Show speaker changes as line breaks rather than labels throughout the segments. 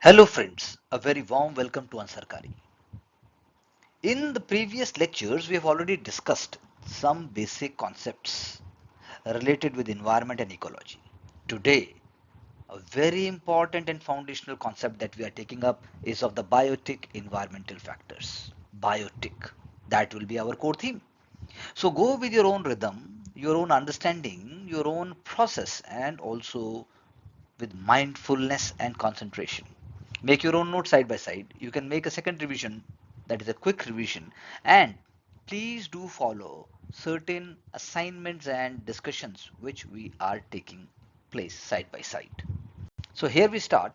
Hello friends, a very warm welcome to Unsarkari. In the previous lectures, we have already discussed some basic concepts related with environment and ecology. Today, a very important and foundational concept that we are taking up is of the biotic environmental factors. Biotic, that will be our core theme. So go with your own rhythm, your own understanding, your own process, and also with mindfulness and concentration. Make your own notes side by side. You can make a second revision, that is a quick revision, and please do follow certain assignments and discussions which we are taking place side by side. So here we start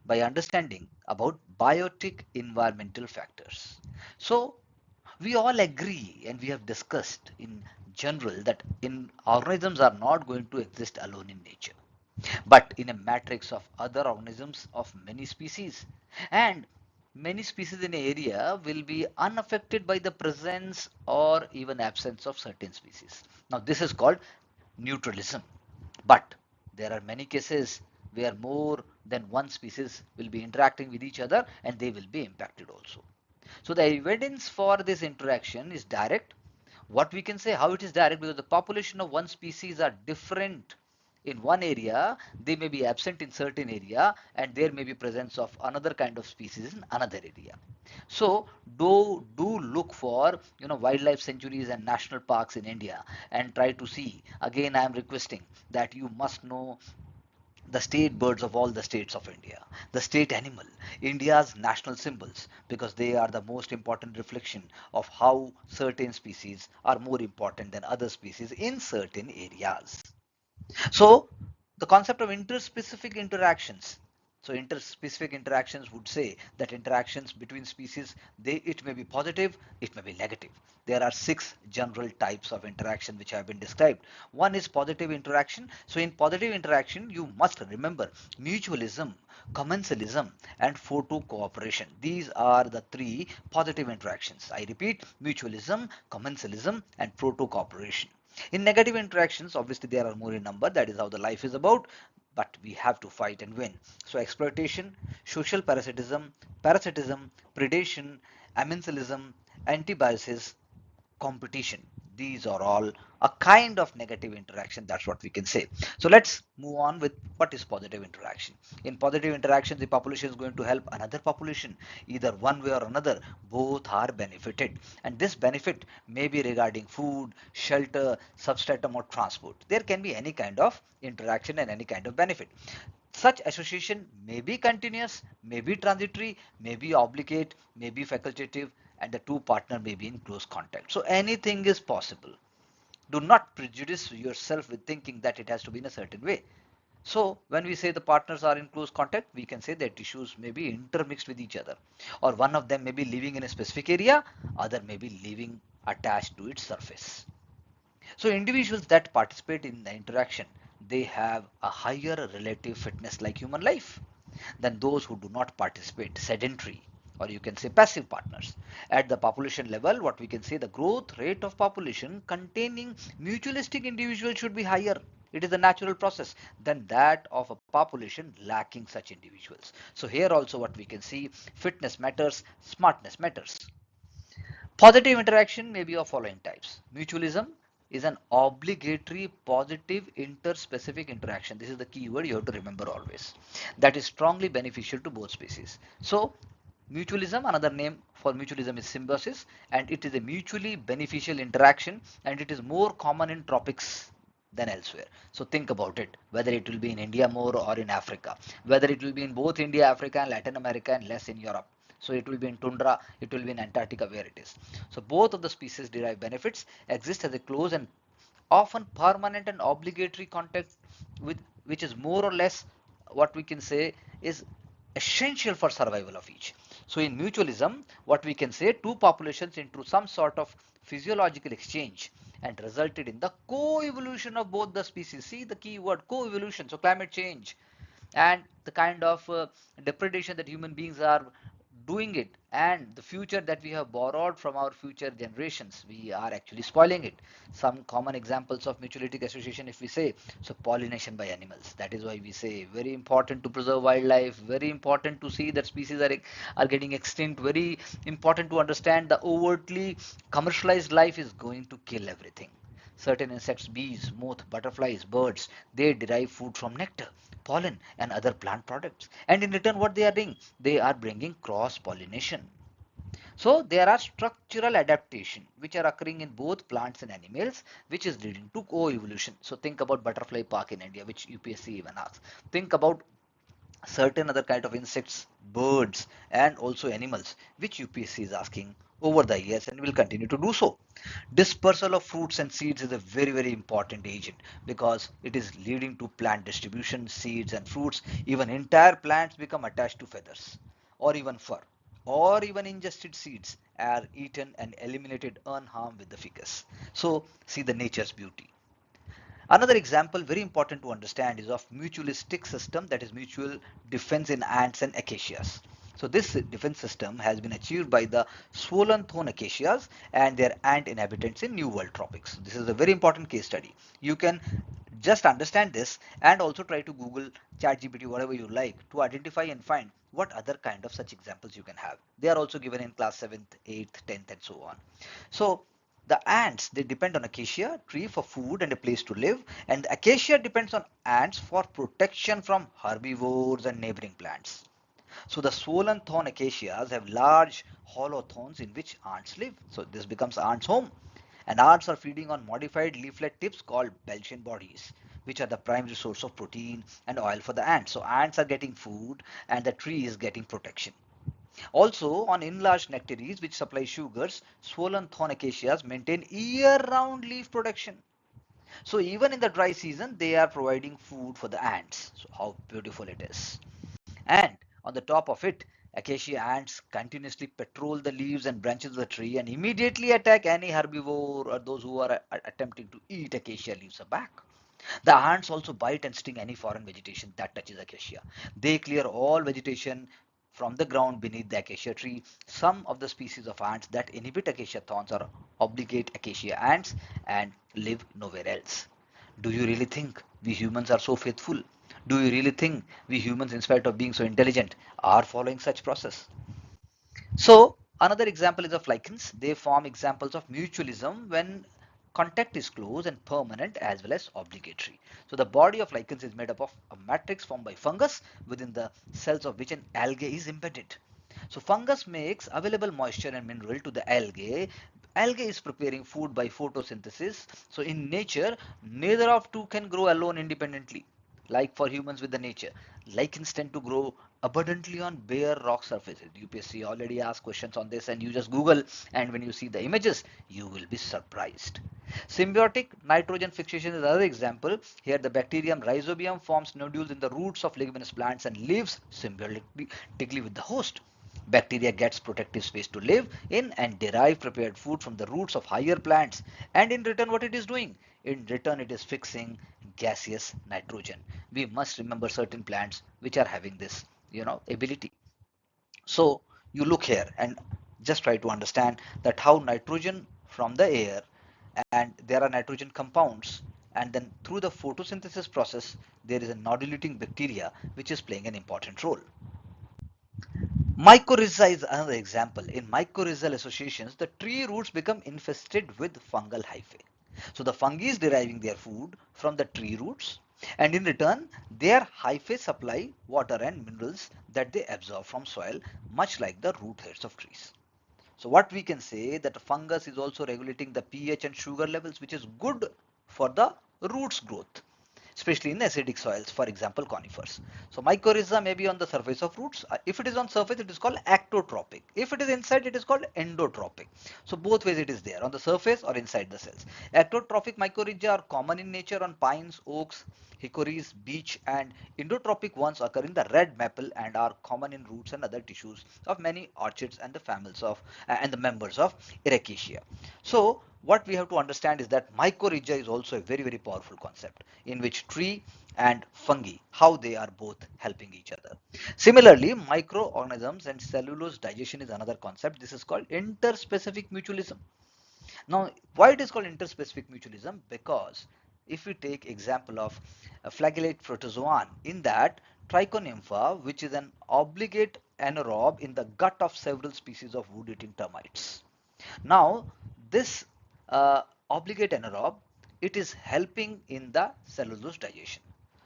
by understanding about biotic environmental factors. So we all agree and we have discussed in general that organisms are not going to exist alone in nature but in a matrix of other organisms of many species, and many species in an area will be unaffected by the presence or even absence of certain species. Now this is called neutralism, but there are many cases where more than one species will be interacting with each other and they will be impacted also. So the evidence for this interaction is direct. What we can say how it is direct, because the population of one species are different in one area, they may be absent in certain area, and there may be presence of another kind of species in another area. So do look for wildlife sanctuaries and national parks in India and try to see. Again, I am requesting that you must know the state birds of all the states of India, the state animal, India's national symbols, because they are the most important reflection of how certain species are more important than other species in certain areas. So the concept of interspecific interactions. So interspecific interactions would say that interactions between species, it may be positive, it may be negative. There are 6 general types of interaction which have been described. One is positive interaction. So in positive interaction, you must remember mutualism, commensalism, and photo cooperation. These are the 3 positive interactions. I repeat, mutualism, commensalism, and proto cooperation. In negative interactions, obviously there are more in number. That is how the life is about. But we have to fight and win. So exploitation, social parasitism, predation, amensalism, antibiosis, competition. These are all a kind of negative interaction. That's what we can say. So let's move on with what is positive interaction. In positive interaction, the population is going to help another population, either one way or another. Both are benefited, and this benefit may be regarding food, shelter, substratum, or transport. There can be any kind of interaction and any kind of benefit. Such association may be continuous, may be transitory, may be obligate, may be facultative, and the two partner may be in close contact. So anything is possible. Do not prejudice yourself with thinking that it has to be in a certain way. So when we say the partners are in close contact, we can say that tissues may be intermixed with each other, or one of them may be living in a specific area, other may be living attached to its surface. So individuals that participate in the interaction, they have a higher relative fitness like human life than those who do not participate, sedentary, or you can say passive partners. At the population level, what we can say, the growth rate of population containing mutualistic individuals should be higher. It is a natural process than that of a population lacking such individuals. So here also what we can see, fitness matters, smartness matters. Positive interaction may be of following types. Mutualism is an obligatory positive interspecific interaction. This is the key word you have to remember always. That is strongly beneficial to both species. So mutualism, another name for mutualism is symbiosis, and it is a mutually beneficial interaction, and it is more common in tropics than elsewhere. So think about it, whether it will be in India more or in Africa, whether it will be in both India, Africa and Latin America and less in Europe. So it will be in tundra, it will be in Antarctica where it is. So both of the species derive benefits, exist as a close and often permanent and obligatory contact with which is more or less what we can say is essential for survival of each. So in mutualism, what we can say, two populations into some sort of physiological exchange and resulted in the co-evolution of both the species. See the key word, co-evolution. So climate change and the kind of depredation that human beings are doing it, and the future that we have borrowed from our future generations, we are actually spoiling it. Some common examples of mutualistic association, if we say, so pollination by animals. That is why we say very important to preserve wildlife, very important to see that species are getting extinct, very important to understand the overtly commercialized life is going to kill everything. Certain insects, bees, moth, butterflies, birds, they derive food from nectar, pollen, and other plant products. And in return, what they are doing? They are bringing cross pollination. So there are structural adaptation which are occurring in both plants and animals, which is leading to co-evolution. So think about butterfly park in India, which UPSC even asks. Think about certain other kind of insects, birds, and also animals, which UPSC is asking over the years and will continue to do so. Dispersal of fruits and seeds is a very, very important agent because it is leading to plant distribution, seeds and fruits. Even entire plants become attached to feathers or even fur, or even ingested seeds are eaten and eliminated unharmed with the ficus. So see the nature's beauty. Another example very important to understand is of mutualistic system, that is mutual defense in ants and acacias. So this defense system has been achieved by the swollen thorn acacias and their ant inhabitants in New World tropics. This is a very important case study. You can just understand this and also try to Google, ChatGPT, whatever you like, to identify and find what other kind of such examples you can have. They are also given in class 7th, 8th, 10th and so on. So the ants, they depend on acacia tree for food and a place to live, and the acacia depends on ants for protection from herbivores and neighboring plants. So the swollen thorn acacias have large hollow thorns in which ants live. So this becomes ants' home. And ants are feeding on modified leaflet tips called Belgian bodies, which are the primary source of protein and oil for the ants. So ants are getting food and the tree is getting protection. Also, on enlarged nectaries which supply sugars, swollen thorn acacias maintain year-round leaf production. So even in the dry season, they are providing food for the ants. So how beautiful it is. And on the top of it, acacia ants continuously patrol the leaves and branches of the tree and immediately attack any herbivore or those who are attempting to eat acacia leaves back. The ants also bite and sting any foreign vegetation that touches acacia. They clear all vegetation from the ground beneath the acacia tree. Some of the species of ants that inhabit acacia thorns are obligate acacia ants and live nowhere else. Do you really think we humans are so faithful? Do you really think we humans, in spite of being so intelligent, are following such process? So another example is of lichens. They form examples of mutualism when contact is close and permanent as well as obligatory. So the body of lichens is made up of a matrix formed by fungus within the cells of which an algae is embedded. So fungus makes available moisture and mineral to the algae. Algae is preparing food by photosynthesis. So in nature, neither of two can grow alone independently. Like for humans with the nature, lichens tend to grow abundantly on bare rock surfaces. UPSC already asked questions on this and you just Google, and when you see the images, you will be surprised. Symbiotic nitrogen fixation is another example. Here the bacterium rhizobium forms nodules in the roots of leguminous plants and lives symbiotically with the host. Bacteria gets protective space to live in and derive prepared food from the roots of higher plants. And in return, what it is doing? In return, it is fixing gaseous nitrogen. We must remember certain plants which are having this, ability. So you look here and just try to understand that how nitrogen from the air, and there are nitrogen compounds, and then through the photosynthesis process, there is a nodulating bacteria which is playing an important role. Mycorrhiza is another example. In mycorrhizal associations, the tree roots become infested with fungal hyphae. So the fungi is deriving their food from the tree roots, and in return, their hyphae supply water and minerals that they absorb from soil, much like the root hairs of trees. So what we can say that fungus is also regulating the pH and sugar levels, which is good for the roots growth, especially in acidic soils, for example conifers. So mycorrhiza may be on the surface of roots. If it is on surface, it is called ectotropic. If it is inside, it is called endotropic. So both ways it is there, on the surface or inside the cells. Ectotropic mycorrhiza are common in nature on pines, oaks, hickories, beech, and endotropic ones occur in the red maple and are common in roots and other tissues of many orchids and the families of and the members of Ericaceae. So what we have to understand is that mycorrhiza is also a very powerful concept in which tree and fungi, how they are both helping each other. Similarly, microorganisms and cellulose digestion is another concept. This is called interspecific mutualism. Now, why it is called interspecific mutualism? Because if we take example of a flagellate protozoan, in that trichonympha, which is an obligate anaerobe in the gut of several species of wood-eating termites. Now, this obligate anaerobe, it is helping in the cellulose digestion.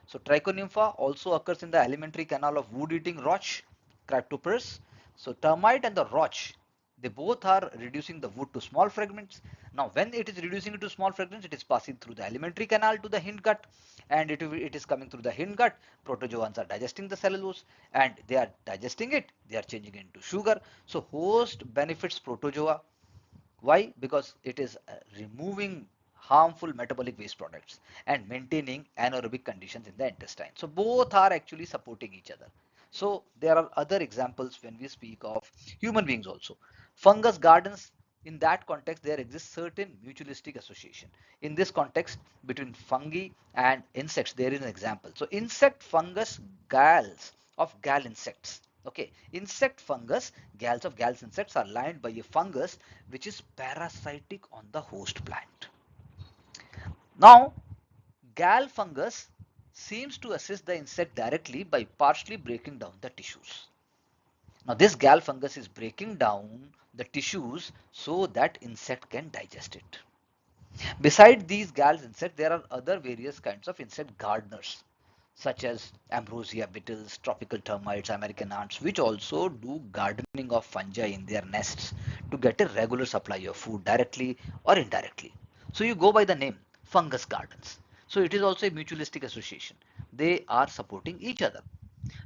So, trichonympha also occurs in the alimentary canal of wood-eating roach, Cryptoporus. So, termite and the roach, they both are reducing the wood to small fragments. Now, when it is reducing it to small fragments, it is passing through the alimentary canal to the hind gut, and it is coming through the hind gut. Protozoans are digesting the cellulose, and they are digesting it, they are changing it into sugar. So, host benefits protozoa. Why? Because it is removing harmful metabolic waste products and maintaining anaerobic conditions in the intestine. So both are actually supporting each other. So there are other examples when we speak of human beings also. Fungus gardens, in that context, there exists certain mutualistic association. In this context, between fungi and insects, there is an example. So insect fungus galls of gall insects. Okay, insect fungus, galls of galls insects are lined by a fungus which is parasitic on the host plant. Now, gall fungus seems to assist the insect directly by partially breaking down the tissues. Now, this gall fungus is breaking down the tissues so that insect can digest it. Beside these gall insects, there are other various kinds of insect gardeners, such as ambrosia beetles, tropical termites, American ants, which also do gardening of fungi in their nests to get a regular supply of food directly or indirectly. So you go by the name fungus gardens. So it is also a mutualistic association. They are supporting each other.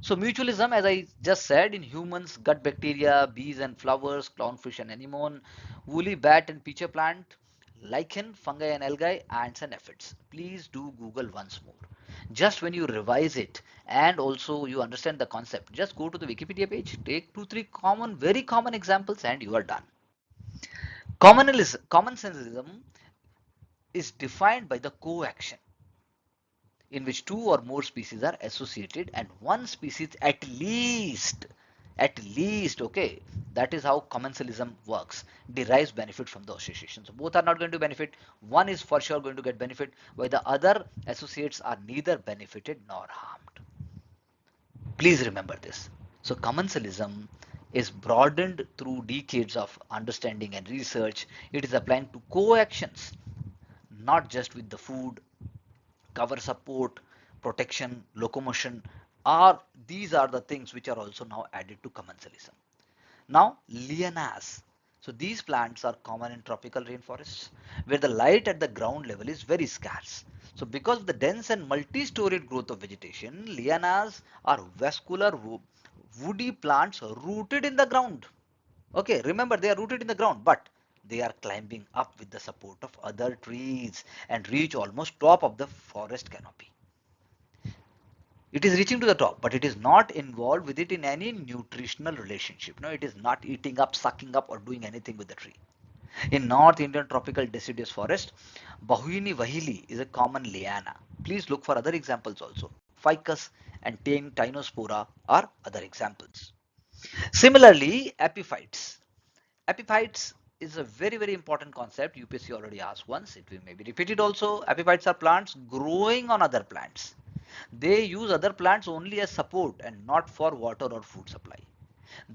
So mutualism, as I just said, in humans, gut bacteria, bees and flowers, clownfish and anemone, woolly bat and pitcher plant, lichen, fungi and algae, ants and aphids. Please do Google once more. Just when you revise it and also you understand the concept, just go to the Wikipedia page, take 2-3 very common examples and you are done. Common senseism is defined by the co-action in which two or more species are associated and one species at least, okay, that is how commensalism works, derives benefit from the association. So both are not going to benefit, one is for sure going to get benefit while the other associates are neither benefited nor harmed. Please remember this. So commensalism is broadened through decades of understanding and research. It is applied to co-actions, not just with the food, cover support, protection, locomotion, are these are the things which are also now added to commensalism. Now, lianas. So these plants are common in tropical rainforests where the light at the ground level is very scarce. So because of the dense and multi-storied growth of vegetation, lianas are vascular woody plants rooted in the ground. Okay, remember they are rooted in the ground, but they are climbing up with the support of other trees and reach almost top of the forest canopy. It is reaching to the top, but it is not involved with it in any nutritional relationship. No, it is not eating up, sucking up, or doing anything with the tree. In North Indian tropical deciduous forest, Bahuini vahili is a common liana. Please look for other examples also. Ficus and Tinospora are other examples. Similarly, epiphytes. Epiphytes is a very important concept. UPSC already asked once. It will maybe repeated also. Epiphytes are plants growing on other plants. They use other plants only as support and not for water or food supply.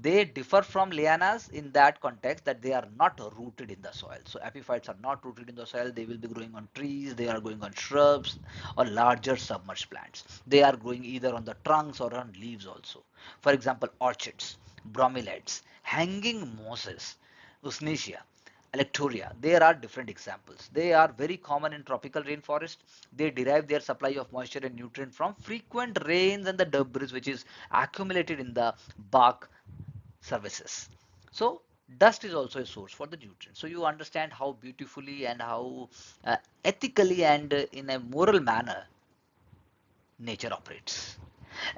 They differ from lianas in that context that they are not rooted in the soil. So epiphytes are not rooted in the soil. They will be growing on trees. They are growing on shrubs or larger submerged plants. They are growing either on the trunks or on leaves also. For example, orchids, bromeliads, hanging mosses, Usnesia, Alectoria. There are different examples. They are very common in tropical rainforest. They derive their supply of moisture and nutrient from frequent rains and the debris which is accumulated in the bark services. So dust is also a source for the nutrients. So you understand how beautifully and how ethically and in a moral manner nature operates.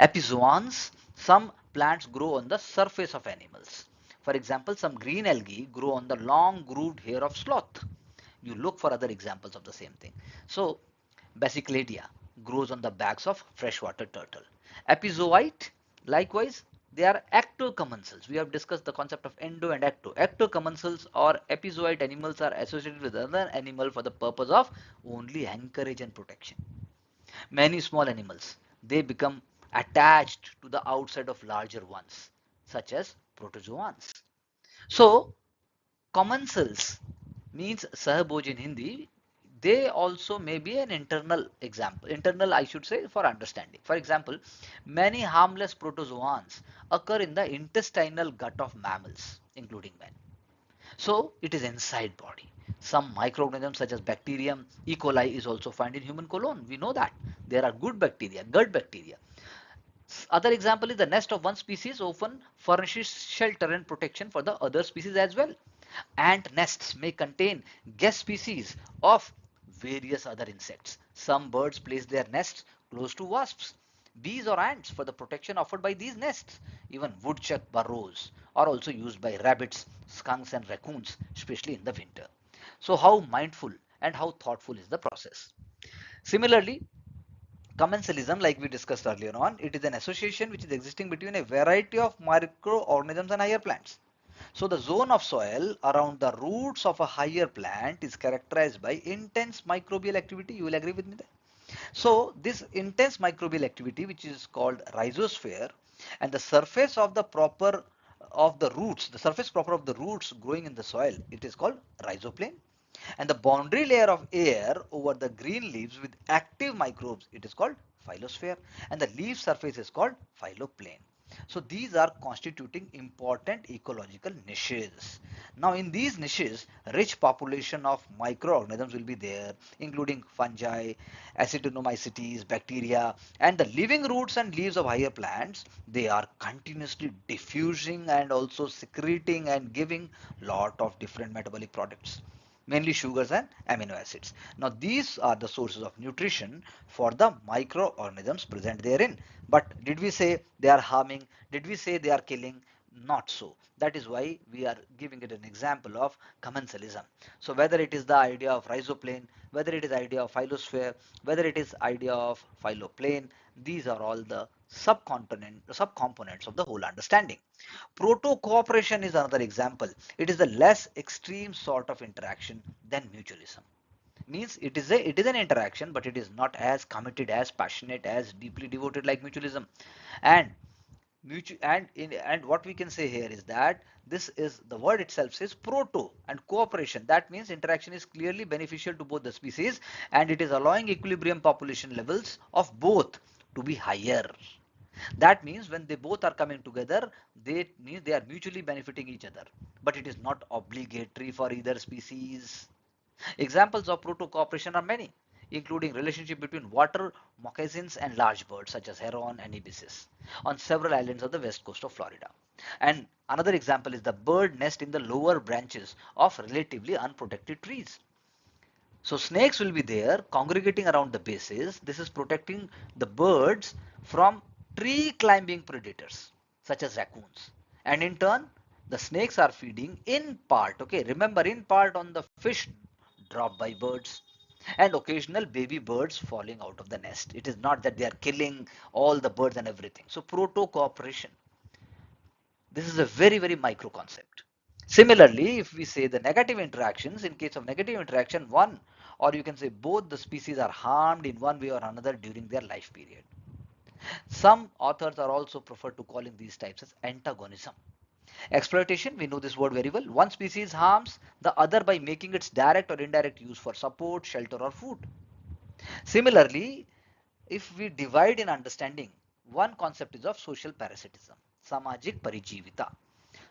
Epizoans, some plants grow on the surface of animals. For example, some green algae grow on the long grooved hair of sloth. You look for other examples of the same thing. So Basicladia grows on the backs of freshwater turtle. Epizoite, likewise, they are ectocommensals. We have discussed the concept of endo and ecto. Ectocommensals or epizoite animals are associated with another animal for the purpose of only anchorage and protection. Many small animals, they become attached to the outside of larger ones, such as protozoans. So commensals means sahboj in Hindi. They also may be an internal example, internal I should say, for understanding. For example, many harmless protozoans occur in the intestinal gut of mammals, including men. So it is inside body. Some microorganisms such as bacterium, E. coli is also found in human colon. We know that. There are good bacteria, gut bacteria. Other example is the nest of one species often furnishes shelter and protection for the other species as well. Ant nests may contain guest species of various other insects. Some birds place their nests close to wasps, bees or ants for the protection offered by these nests. Even woodchuck burrows are also used by rabbits, skunks and raccoons, especially in the winter. So how mindful and how thoughtful is the process? Similarly, commensalism, like we discussed earlier on, it is an association which is existing between a variety of microorganisms and higher plants. So the zone of soil around the roots of a higher plant is characterized by intense microbial activity. You will agree with me there. So this intense microbial activity, which is called rhizosphere, and the surface of the proper of the roots, the surface proper of the roots growing in the soil, it is called rhizoplane. And the boundary layer of air over the green leaves with active microbes, it is called phyllosphere, and the leaf surface is called phylloplane. So these are constituting important ecological niches. Now in these niches, rich population of microorganisms will be there, including fungi, acetinomycetes, bacteria, and the living roots and leaves of higher plants. They are continuously diffusing and also secreting and giving lot of different metabolic products, mainly sugars and amino acids. Now these are the sources of nutrition for the microorganisms present therein. But did we say they are harming? Did we say they are killing? Not so. That is why we are giving it an example of commensalism. So whether it is the idea of rhizoplane, whether it is idea of phylosphere, whether it is idea of phylloplane, these are all the subcomponents of the whole understanding. Proto-cooperation is another example. It is a less extreme sort of interaction than mutualism. Means it is an interaction, but it is not as committed, as passionate, as deeply devoted like mutualism. And and what we can say here is that this is the word itself says proto and cooperation. That means interaction is clearly beneficial to both the species, and it is allowing equilibrium population levels of both to be higher. That means when they both are coming together, they means they are mutually benefiting each other, but it is not obligatory for either species. Examples of proto-cooperation are many, including relationship between water moccasins and large birds such as heron and ibises on several islands of the west coast of Florida. And another example is the bird nest in the lower branches of relatively unprotected trees. So snakes will be there congregating around the bases. This is protecting the birds from tree climbing predators such as raccoons. And in turn, the snakes are feeding in part, okay, remember, in part on the fish dropped by birds and occasional baby birds falling out of the nest. It is not that they are killing all the birds and everything. So proto cooperation. This is a very, very micro concept. Similarly, if we say the negative interactions, in case of negative interaction, one or you can say both the species are harmed in one way or another during their life period. Some authors are also prefer to calling these types as antagonism. Exploitation, we know this word very well. One species harms the other by making its direct or indirect use for support, shelter or food. Similarly, if we divide in understanding, one concept is of social parasitism, samajik parijivita.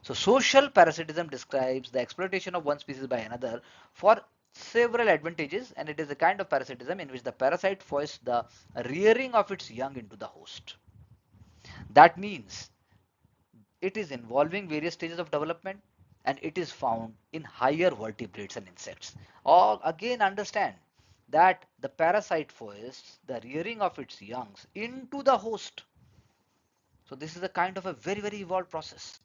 So social parasitism describes the exploitation of one species by another for several advantages, and it is a kind of parasitism in which the parasite foists the rearing of its young into the host. That means it is involving various stages of development, and it is found in higher vertebrates and insects. Or again understand that the parasite foists the rearing of its youngs into the host. So this is a kind of a very, very evolved process.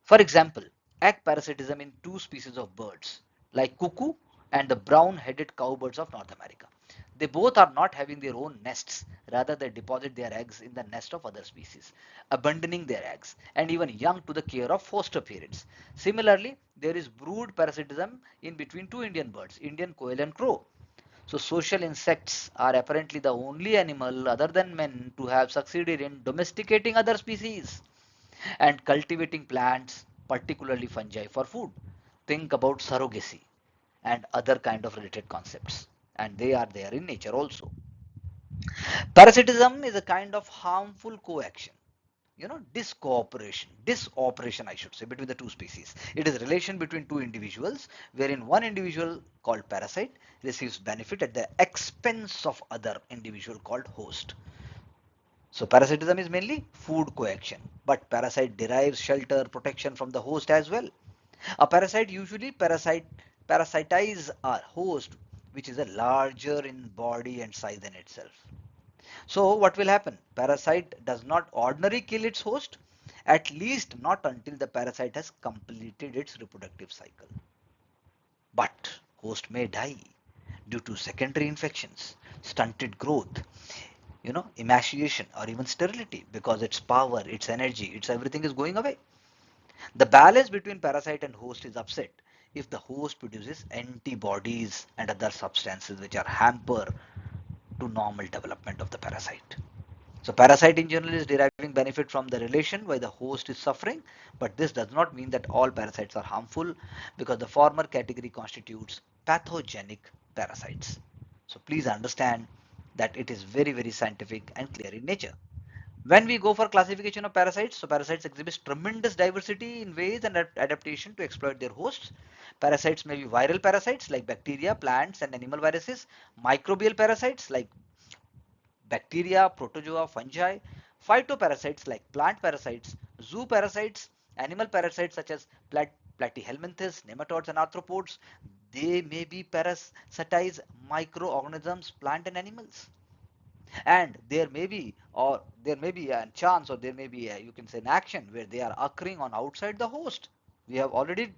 For example, egg parasitism in two species of birds like cuckoo and the brown-headed cowbirds of North America. They both are not having their own nests, rather they deposit their eggs in the nest of other species, abandoning their eggs and even young to the care of foster parents. Similarly, there is brood parasitism in between two Indian birds, Indian quail and crow. So social insects are apparently the only animal other than men to have succeeded in domesticating other species and cultivating plants, particularly fungi, for food. Think about surrogacy and other kind of related concepts, and they are there in nature also. Parasitism is a kind of harmful coaction, disoperation I should say, between the two species. It is a relation between two individuals wherein one individual called parasite receives benefit at the expense of other individual called host. So parasitism is mainly food coaction, but parasite derives shelter, protection from the host as well. A parasite usually parasitize a host which is a larger in body and size than itself. So what will happen? Parasite does not ordinarily kill its host, at least not until the parasite has completed its reproductive cycle. But host may die due to secondary infections, stunted growth, emaciation or even sterility, because its power, its energy, its everything is going away. The balance between parasite and host is upset if the host produces antibodies and other substances which are hamper to normal development of the parasite. So parasite in general is deriving benefit from the relation while the host is suffering, but this does not mean that all parasites are harmful, because the former category constitutes pathogenic parasites. So please understand that it is very, very scientific and clear in nature. When we go for classification of parasites, so parasites exhibit tremendous diversity in ways and adaptation to exploit their hosts. Parasites may be viral parasites like bacteria, plants and animal viruses, microbial parasites like bacteria, protozoa, fungi, phytoparasites like plant parasites, zooparasites, animal parasites such as platyhelminthes, nematodes and arthropods. They may be parasitize microorganisms, plant and animals. And there may be a chance, or there may be a, you can say, an action where they are occurring on outside the host. We have already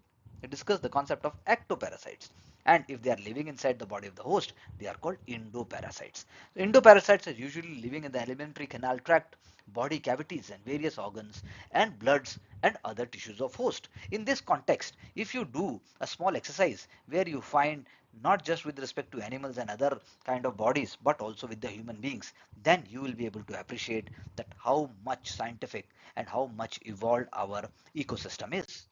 discussed the concept of ectoparasites, and if they are living inside the body of the host, they are called endoparasites. So endoparasites are usually living in the alimentary canal tract, body cavities and various organs and bloods and other tissues of host. In this context, if you do a small exercise where you find not just with respect to animals and other kind of bodies but also with the human beings, then you will be able to appreciate that how much scientific and how much evolved our ecosystem is.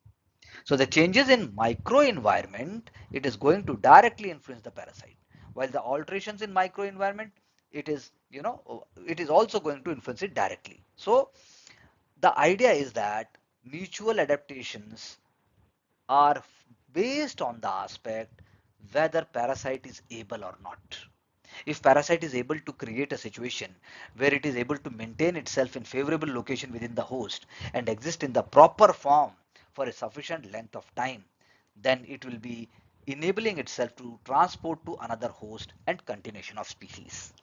So the changes in microenvironment, it is going to directly influence the parasite, while the alterations in microenvironment, it is it is also going to influence it directly. So the idea is that mutual adaptations are based on the aspect whether parasite is able or not. If parasite is able to create a situation where it is able to maintain itself in favorable location within the host and exist in the proper form for a sufficient length of time, then it will be enabling itself to transport to another host and continuation of species.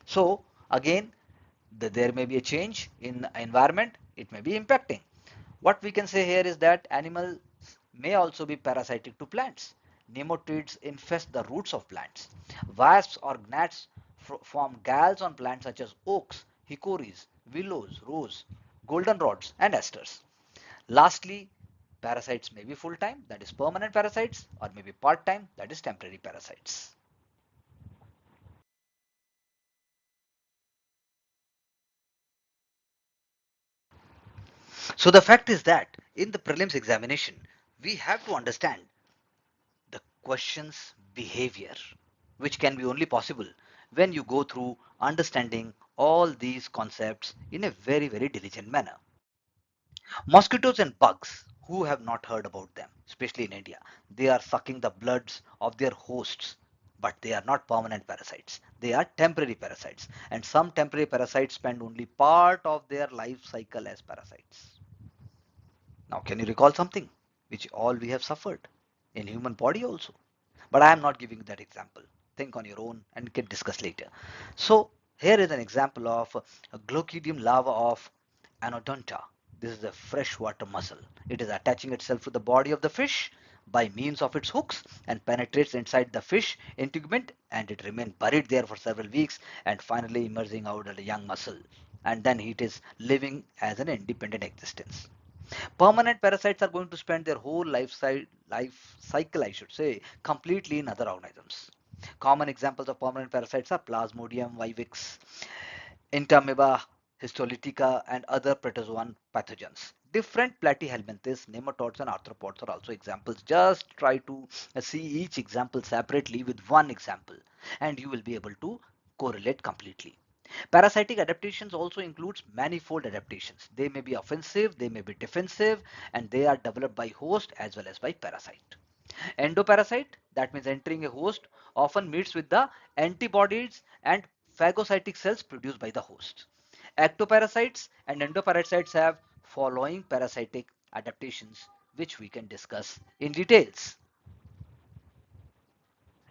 So again, there may be a change in environment, it may be impacting. What we can say here is that animals may also be parasitic to plants. Nematodes infest the roots of plants. Wasps or gnats form galls on plants such as oaks, hickories, willows, rose, goldenrods, and asters. Lastly, parasites may be full-time, that is permanent parasites, or may be part-time, that is temporary parasites. So the fact is that in the prelims examination, we have to understand the question's behavior, which can be only possible when you go through understanding all these concepts in a very, very diligent manner. Mosquitoes and bugs, who have not heard about them, especially in India, they are sucking the bloods of their hosts, but they are not permanent parasites. They are temporary parasites, and some temporary parasites spend only part of their life cycle as parasites. Now, can you recall something which all we have suffered in human body also? But I am not giving that example. Think on your own and can discuss later. So here is an example of a glochidium larva of Anodonta. This is a freshwater mussel. It is attaching itself to the body of the fish, by means of its hooks and penetrates inside the fish integument, and it remains buried there for several weeks and finally emerging out as a young mussel, and then it is living as an independent existence. Permanent parasites are going to spend their whole life cycle, I should say, completely in other organisms. Common examples of permanent parasites are Plasmodium vivax, Entamoeba histolytica, and other protozoan pathogens. Different platyhelminthes, nematodes, and arthropods are also examples. Just try to see each example separately with one example, and you will be able to correlate completely. Parasitic adaptations also includes manifold adaptations. They may be offensive, they may be defensive, and they are developed by host as well as by parasite. Endoparasite, that means entering a host, often meets with the antibodies and phagocytic cells produced by the host. Ectoparasites and endoparasites have following parasitic adaptations, which we can discuss in details.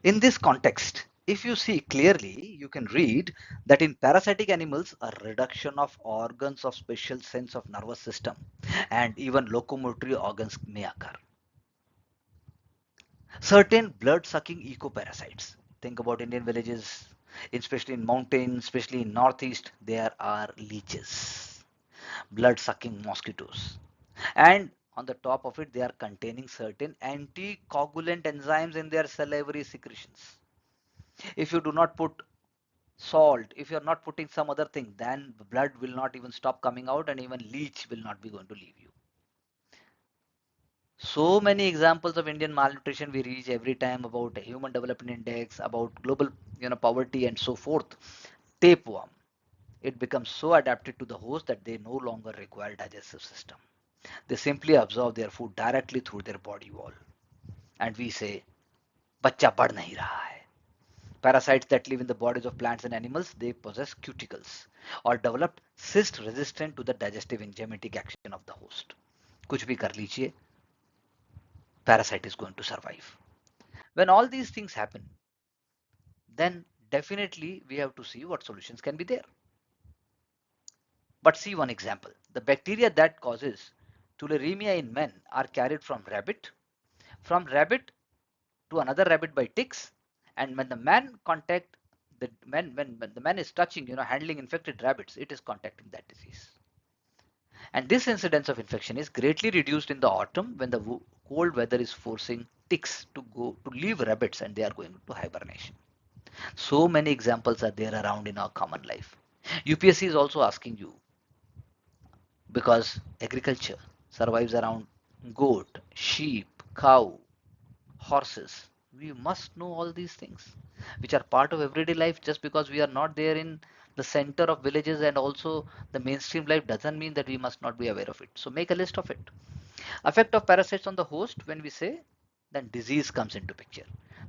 In this context, if you see clearly, you can read that in parasitic animals, a reduction of organs of special sense of nervous system and even locomotory organs may occur. Certain blood-sucking ecoparasites. Think about Indian villages, especially in mountains, especially in northeast, there are leeches, blood-sucking mosquitoes. And on the top of it, they are containing certain anticoagulant enzymes in their salivary secretions. If you do not put salt, if you are not putting some other thing, then the blood will not even stop coming out and even leech will not be going to leave you. So many examples of Indian malnutrition we reach every time about human development index, about global poverty and so forth. Tapeworm, it becomes so adapted to the host that they no longer require digestive system. They simply absorb their food directly through their body wall. And we say, बच्चा बढ़ नहीं रहा है. Parasites that live in the bodies of plants and animals, they possess cuticles or develop cyst resistant to the digestive enzymatic action of the host. कुछ भी कर लीजिए, parasite is going to survive. When all these things happen, then definitely we have to see what solutions can be there. But see one example. The bacteria that causes tularemia in men are carried from rabbit to another rabbit by ticks, and when the man contact the man when the man is touching, handling infected rabbits, it is contacting that disease. And this incidence of infection is greatly reduced in the autumn when the cold weather is forcing ticks to leave rabbits and they are going to hibernation. So many examples are there around in our common life. UPSC is also asking you, because agriculture survives around goat, sheep, cow, horses. We must know all these things which are part of everyday life. Just because we are not there in the center of villages and also the mainstream life doesn't mean that we must not be aware of it. So make a list of it. Effect of parasites on the host, when we say, then disease comes into picture.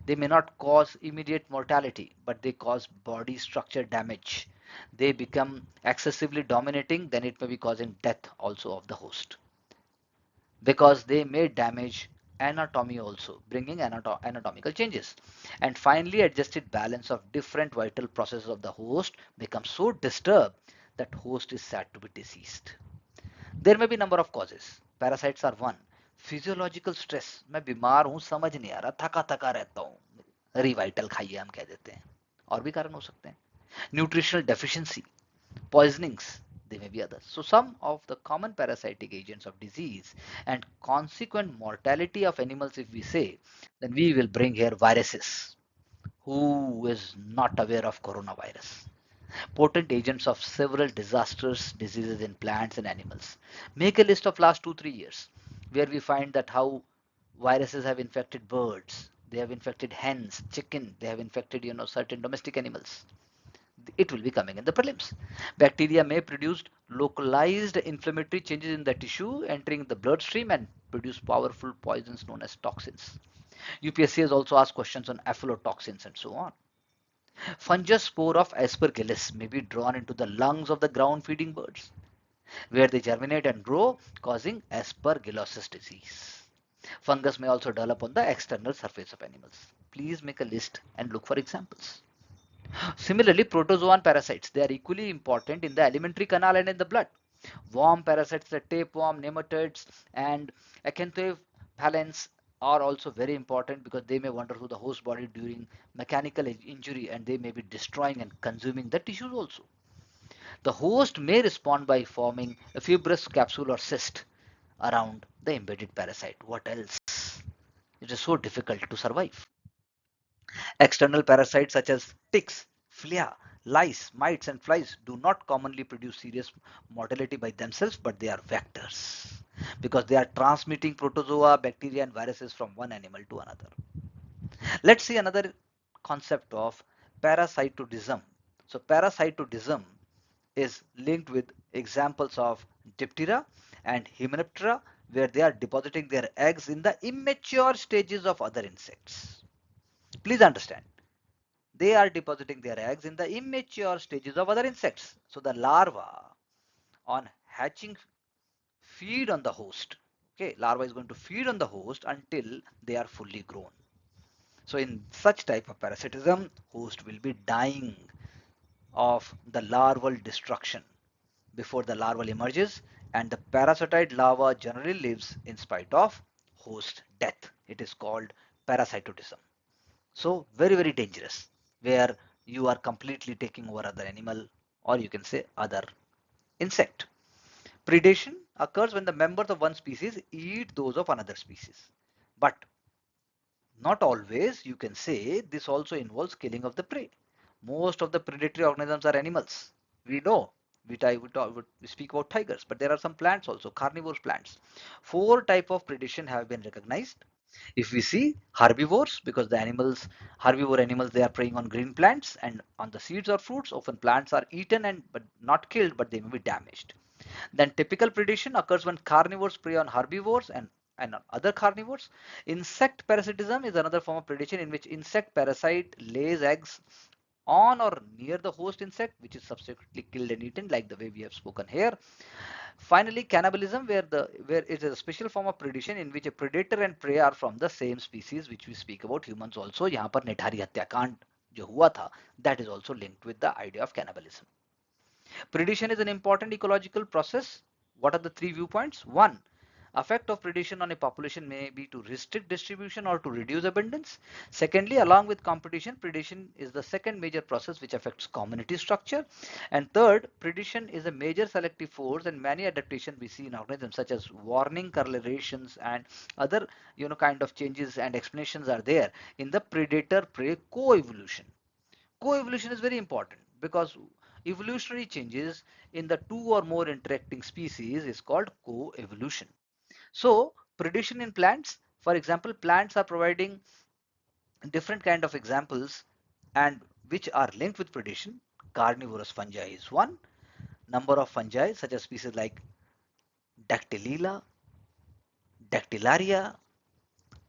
They may not cause immediate mortality, but they cause body structure damage. They become excessively dominating, then it may be causing death also of the host, because they may damage anatomy also, bringing anatomical changes. And finally, adjusted balance of different vital processes of the host becomes so disturbed that host is said to be deceased. There may be number of causes. Parasites are one. Physiological stress, मैं बीमार हूं, समझ नहीं आ रहा, थका थका रहता हूं, रिवाइटल खाइए हम कह देते हैं. और भी कारण हो सकते हैं. Nutritional deficiency, poisonings, there may be others. So some of the common parasitic agents of disease and consequent mortality of animals, if we say, then we will bring here viruses. Who is not aware of coronavirus? Potent agents of several disastrous diseases in plants and animals. Make a list of last 2-3 years where we find that how viruses have infected birds, they have infected hens, chicken, they have infected certain domestic animals. It will be coming in the prelims. Bacteria may produce localized inflammatory changes in the tissue entering the bloodstream and produce powerful poisons known as toxins. UPSC has also asked questions on aflatoxins and so on. Fungus spore of Aspergillus may be drawn into the lungs of the ground feeding birds, where they germinate and grow, causing aspergillosis disease. Fungus may also develop on the external surface of animals. Please make a list and look for examples. Similarly, protozoan parasites, they are equally important in the alimentary canal and in the blood. Worm parasites, the tapeworm, nematodes, and acanthophallans are also very important because they may wander through the host body during mechanical injury and they may be destroying and consuming the tissues also. The host may respond by forming a fibrous capsule or cyst around the embedded parasite. What else? It is so difficult to survive. External parasites such as ticks, flea, lice, mites, and flies do not commonly produce serious mortality by themselves, but they are vectors because they are transmitting protozoa, bacteria, and viruses from one animal to another. Let's see another concept of parasitism. So, parasitism is linked with examples of Diptera and Hymenoptera, where they are depositing their eggs in the immature stages of other insects. Please understand, they are depositing their eggs in the immature stages of other insects. So the larva on hatching feed on the host. Okay, larva is going to feed on the host until they are fully grown. So in such type of parasitism, host will be dying of the larval destruction before the larval emerges, and the parasitoid larva generally lives in spite of host death. It is called parasitism. So very dangerous, where you are completely taking over other animal, or you can say other insect. Predation occurs when the members of one species eat those of another species. But not always, you can say this also involves killing of the prey. Most of the predatory organisms are animals. We know. We speak about tigers, but there are some plants also, carnivorous plants. Four type of predation have been recognized. If we see herbivores, because the animals, herbivore animals, they are preying on green plants and on the seeds or fruits. Often plants are eaten and but not killed, but they may be damaged. Then typical predation occurs when carnivores prey on herbivores and other carnivores. Insect parasitism is another form of predation in which insect parasite lays eggs on or near the host insect, which is subsequently killed and eaten, like the way we have spoken here. Finally, cannibalism, where it is a special form of predation in which a predator and prey are from the same species, which we speak about humans also. यहाँ पर निठारी हत्याकांड जो हुआ था, that is also linked with the idea of cannibalism. Predation is an important ecological process. What are the three viewpoints? One, effect of predation on a population may be to restrict distribution or to reduce abundance. Secondly, along with competition, predation is the second major process which affects community structure. And third, predation is a major selective force, and many adaptations we see in organisms such as warning correlations and other kind of changes and explanations are there in the predator prey co-evolution. Co-evolution is very important because evolutionary changes in the two or more interacting species is called co-evolution. So predation in plants, for example, plants are providing different kind of examples and which are linked with predation. Carnivorous fungi is one. Number of fungi such as species like Dactylella, Dactylaria,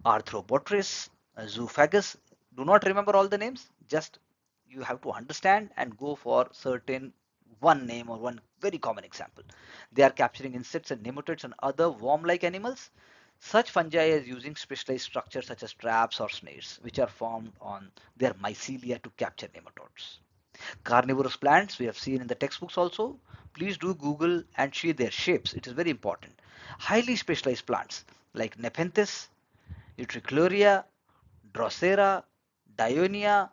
Arthropoteris, Zoophagous. Do not remember all the names. Just you have to understand and go for certain one name or one very common example. They are capturing insects and nematodes and other worm-like animals. Such fungi is using specialized structures such as traps or snares, which are formed on their mycelia to capture nematodes. Carnivorous plants we have seen in the textbooks also. Please do Google and see their shapes. It is very important. Highly specialized plants like Nepenthes, Utricularia, Drosera, Dionia,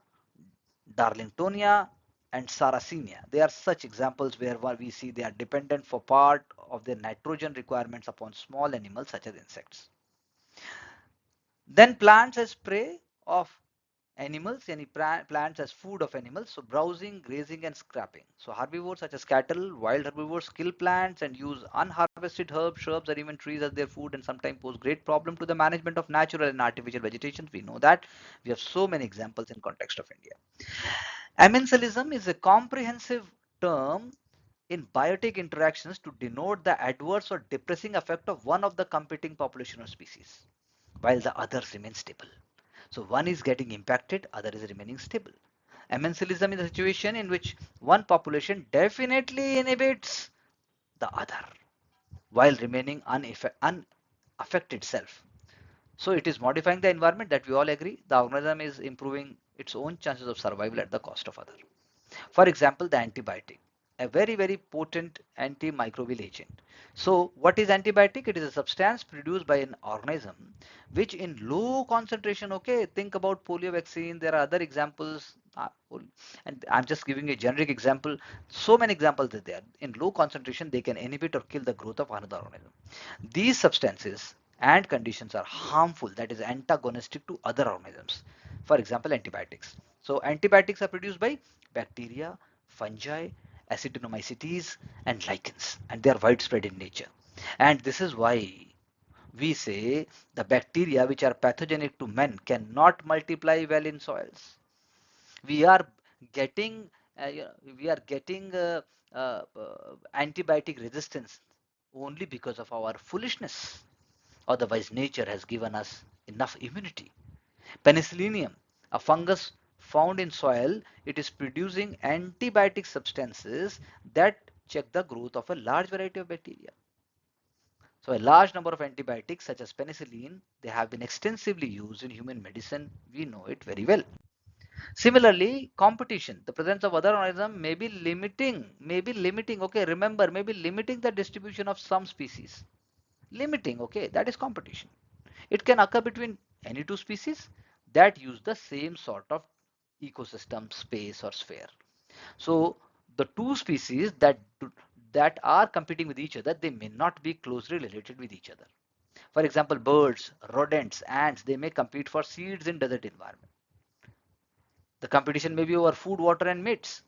Darlingtonia, and Sarracenia. They are such examples where we see they are dependent for part of their nitrogen requirements upon small animals such as insects. Then plants as prey of animals, any plants as food of animals. So browsing, grazing, and scrapping. So herbivores such as cattle, wild herbivores kill plants and use unharvested herbs, shrubs, or even trees as their food, and sometimes pose great problem to the management of natural and artificial vegetation. We know that. We have so many examples in context of India. Amensalism is a comprehensive term in biotic interactions to denote the adverse or depressing effect of one of the competing population or species, while the others remain stable. So one is getting impacted, other is remaining stable. Amensalism is a situation in which one population definitely inhibits the other while remaining unaffected self. So it is modifying the environment that we all agree. The organism is improving its own chances of survival at the cost of other. For example, the antibiotic, a very potent antimicrobial agent. So what is antibiotic? It is a substance produced by an organism which in low concentration, okay, think about polio vaccine. There are other examples, and I'm just giving a generic example. So many examples are there. In low concentration, they can inhibit or kill the growth of another organism. These substances and conditions are harmful, that is antagonistic to other organisms. For example, antibiotics. So antibiotics are produced by bacteria, fungi, acetinomycetes, and lichens, and they are widespread in nature. And this is why we say the bacteria which are pathogenic to men cannot multiply well in soils. We are getting we are getting antibiotic resistance only because of our foolishness. Otherwise, nature has given us enough immunity. Penicillium, a fungus found in soil, it is producing antibiotic substances that check the growth of a large variety of bacteria. So a large number of antibiotics such as penicillin, they have been extensively used in human medicine. We know it very well. Similarly, competition, the presence of other organisms may be limiting, okay, remember, may be limiting the distribution of some species. Limiting, okay, that is competition. It can occur between any two species that use the same sort of ecosystem, space or sphere. So the two species that are competing with each other, they may not be closely related with each other. For example, birds, rodents, ants, they may compete for seeds in desert environment. The competition may be over food, water, and mates.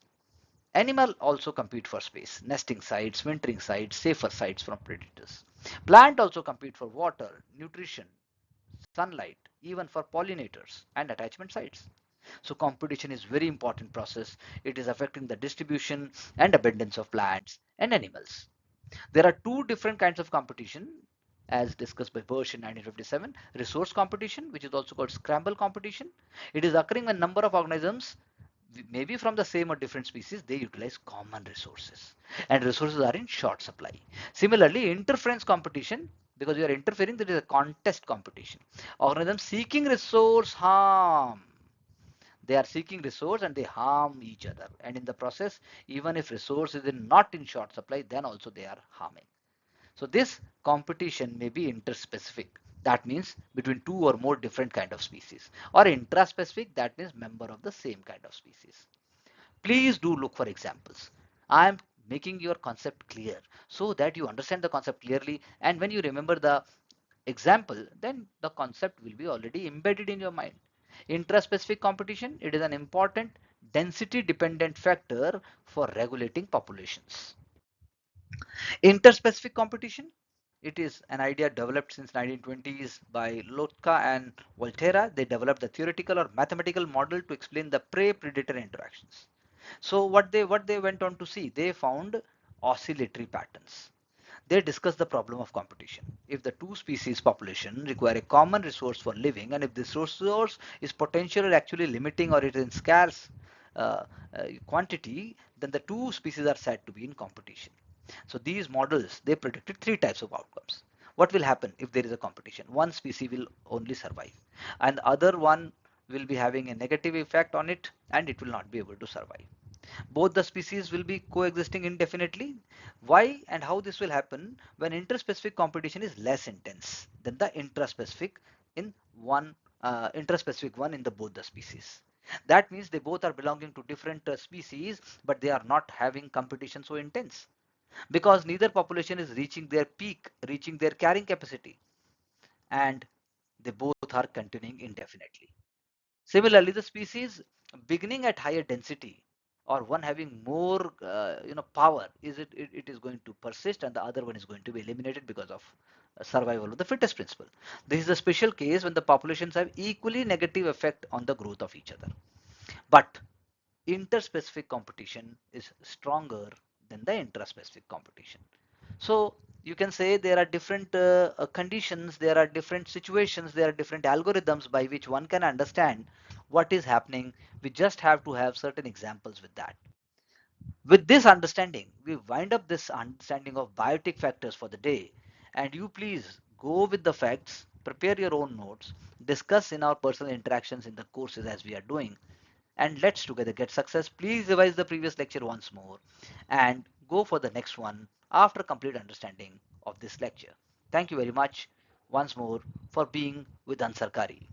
Animal also compete for space, nesting sites, wintering sites, safer sites from predators. Plant also compete for water, nutrition, sunlight, even for pollinators and attachment sites. So competition is very important process. It is affecting the distribution and abundance of plants and animals. There are two different kinds of competition as discussed by Bush in 1957. Resource competition, which is also called scramble competition. It is occurring when number of organisms, maybe from the same or different species, they utilize common resources and resources are in short supply. Similarly, interference competition, because you are interfering, there is a contest competition. Organisms seeking resource harm, they are seeking resource and they harm each other, and in the process, even if resource is not in short supply, then also they are harming. So this competition may be interspecific, that means between two or more different kind of species, or intraspecific, that means member of the same kind of species. Please do look for examples. I am making your concept clear so that you understand the concept clearly, and when you remember the example, then the concept will be already embedded in your mind. Intraspecific competition, it is an important density dependent factor for regulating populations. Interspecific competition, it is an idea developed since 1920s by Lotka and Volterra. They developed the theoretical or mathematical model to explain the prey-predator interactions. So what they went on to see, they found oscillatory patterns. They discuss the problem of competition. If the two species population require a common resource for living, and if this resource is potentially actually limiting or it is in scarce quantity, then the two species are said to be in competition. So these models, they predicted three types of outcomes. What will happen if there is a competition? One species will only survive, and the other one will be having a negative effect on it, and it will not be able to survive. Both the species will be coexisting indefinitely. Why and how this will happen? When interspecific competition is less intense than the intraspecific one in the both the species. That means they both are belonging to different species, but they are not having competition so intense because neither population is reaching their peak, reaching their carrying capacity, and they both are continuing indefinitely. Similarly, the species beginning at higher density or one having more power, it is going to persist, and the other one is going to be eliminated because of survival of the fittest principle. This is a special case when the populations have equally negative effect on the growth of each other. But interspecific competition is stronger than the intraspecific competition. So you can say there are different conditions, there are different situations, there are different algorithms by which one can understand what is happening. We just have to have certain examples with that. With this understanding, we wind up this understanding of biotic factors for the day. And you please go with the facts, prepare your own notes, discuss in our personal interactions in the courses as we are doing, and let's together get success. Please revise the previous lecture once more and go for the next one after complete understanding of this lecture. Thank you very much. once more for being with Unsarkari.